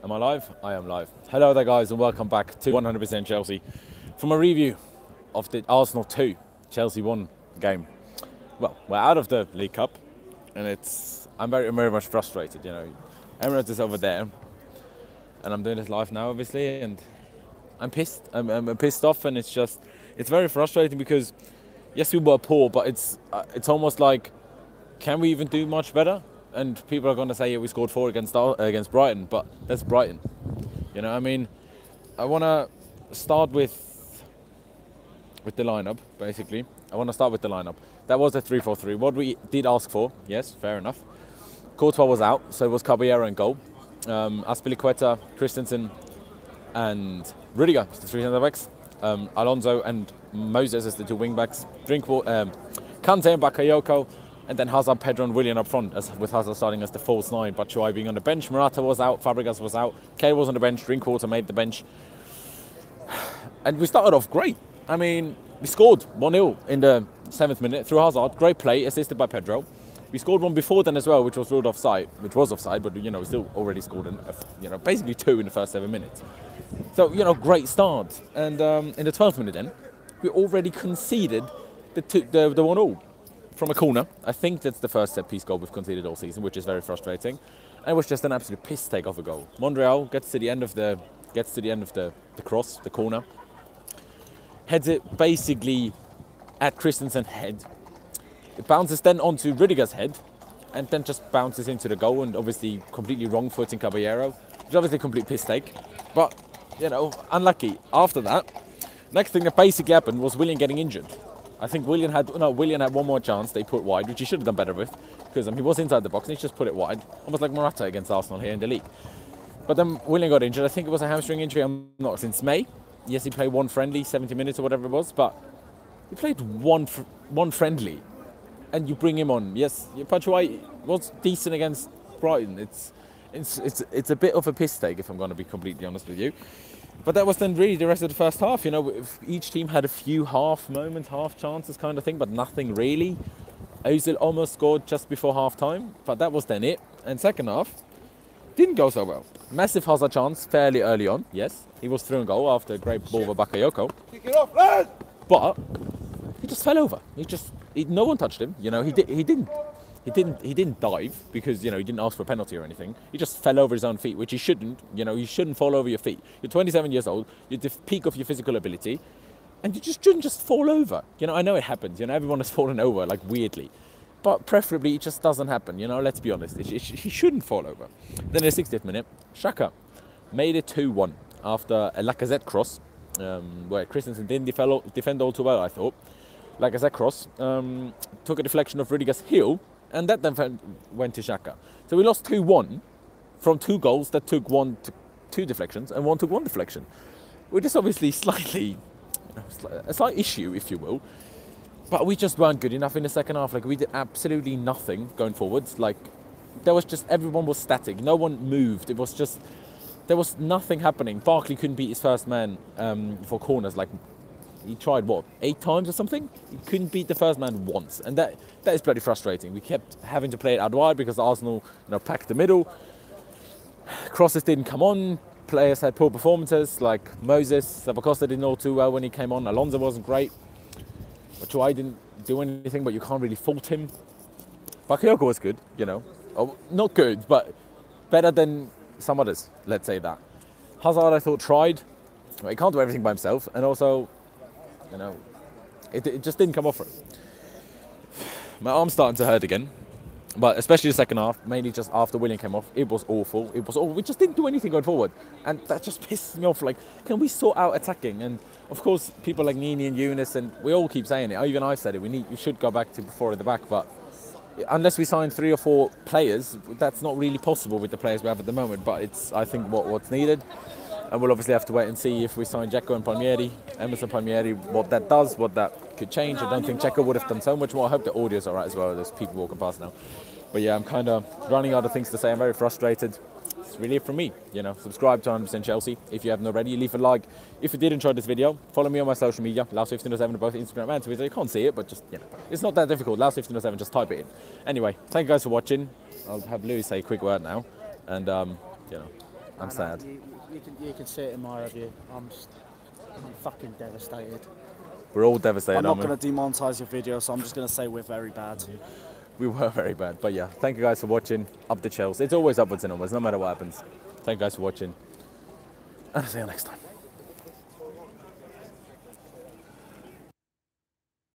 Am I live? I am live. Hello there, guys, and welcome back to 100% Chelsea from a review of the Arsenal 2, Chelsea 1 game. Well, we're out of the League Cup, and I'm very much frustrated. Emirates is over there, and I'm doing this live now, obviously, and I'm pissed. I'm pissed off, and it's very frustrating because yes, we were poor, but it's almost like, can we even do much better? And people are going to say, yeah, we scored 4 against Brighton, but that's Brighton. I want to start with the lineup, basically. I want to start with the lineup. That was a 3-4-3. What we did ask for, yes, fair enough. Courtois was out, so it was Caballero in goal. Azpilicueta, Christensen, and Rudiger, the 3 centre-backs. Alonso and Moses as the 2 wing-backs. Kante and Bakayoko. And then Hazard, Pedro and Willian up front, with Hazard starting as the false 9, Batshuayi being on the bench. Morata was out, Fabregas was out, Kane was on the bench, Drinkwater made the bench. And we started off great. We scored 1-0 in the 7th minute through Hazard. Great play, assisted by Pedro. We scored one before then as well, which was ruled offside, but we still already scored, basically 2 in the first 7 minutes. So, great start. And in the 12th minute then, we already conceded the 1-0. From a corner. I think that's the first set-piece goal we've conceded all season, which is very frustrating. And it was just an absolute piss take of a goal. Monreal gets to the end of the cross, the corner, heads it basically at Christensen's head. It bounces then onto Rudiger's head, and then just bounces into the goal, and obviously completely wrong footing Caballero. It's obviously a complete piss take, but unlucky. After that, next thing that basically happened was Willian getting injured. I think Willian had one more chance. They put wide, which he should have done better with, because he was inside the box and he just put it wide, almost like Morata against Arsenal here in the league. But then Willian got injured. I think it was a hamstring injury. I'm not since May. Yes, he played one friendly, 70 minutes or whatever it was, but he played one friendly, and you bring him on. Yes, Batshuayi was decent against Brighton. It's a bit of a piss take, if I'm going to be completely honest with you. But that was then really the rest of the first half. Each team had a few half moments, half chances kind of thing, but nothing really. Ozil almost scored just before half-time, but that was then it. And second half, didn't go so well. Massive Hazard chance fairly early on, yes. He was through and goal after a great ball by Bakayoko. Kick it off, lad! But he just fell over. No one touched him. He didn't dive because, he didn't ask for a penalty or anything. He just fell over his own feet, which he shouldn't. You shouldn't fall over your feet. You're 27 years old. You're at the peak of your physical ability. And you just shouldn't just fall over. I know it happens. Everyone has fallen over, like, weirdly. But preferably, it just doesn't happen. Let's be honest. He shouldn't fall over. Then in the 60th minute, Xhaka made it 2-1 after a Lacazette cross, where Christensen didn't defend all too well, I thought. Lacazette cross took a deflection of Rudiger's heel, and that then went to Xhaka. So we lost 2-1 from 2 goals that took 2 deflections, and 1 took 1 deflection. Which is obviously a slight issue, if you will. But we just weren't good enough in the second half. We did absolutely nothing going forwards. Everyone was static. No one moved. There was nothing happening. Barkley couldn't beat his first man for corners. He tried, 8 times or something? He couldn't beat the first man once. And that is bloody frustrating. We kept having to play it out wide because Arsenal packed the middle. Crosses didn't come on. Players had poor performances, like Moses. Zapacosta didn't know too well when he came on. Alonso wasn't great. Batshuayi didn't do anything, but you can't really fault him. Bakayoko was good, not good, but better than some others, let's say that. Hazard, I thought, tried. He can't do everything by himself, and also, it just didn't come off for him. My arm's starting to hurt again, but especially the second half, mainly just after Willian came off. It was awful. We just didn't do anything going forward, and that just pisses me off. Can we sort out attacking? And of course, people like Nini and Eunice, and we all keep saying it. Even I said it. We should go back to 4 at the back, but unless we sign 3 or 4 players, that's not really possible with the players we have at the moment. But it's, I think, what's needed. And we'll obviously have to wait and see if we sign Dzeko and Palmieri, Emerson Palmieri, what that does, what that could change. I don't think Dzeko would have done so much more. I hope the audio's all right as well. There's people walking past now. But yeah, I'm kind of running out of things to say. I'm very frustrated. It's really it from me. Subscribe to 100% Chelsea if you haven't already. Leave a like if you did enjoy this video. Follow me on my social media, Laos1507, both Instagram and Twitter. You can't see it, but just, it's not that difficult. Laos1507, just type it in. Anyway, thank you guys for watching. I'll have Louis say a quick word now. And, I'm sad. You can see it in my review. I'm fucking devastated. We're all devastated. I'm not going to demonetize your video, so I'm just going to say we're very bad. We were very bad. But yeah, thank you guys for watching. Up the Chelsea. It's always upwards and onwards, no matter what happens. Thank you guys for watching. And I'll see you next time.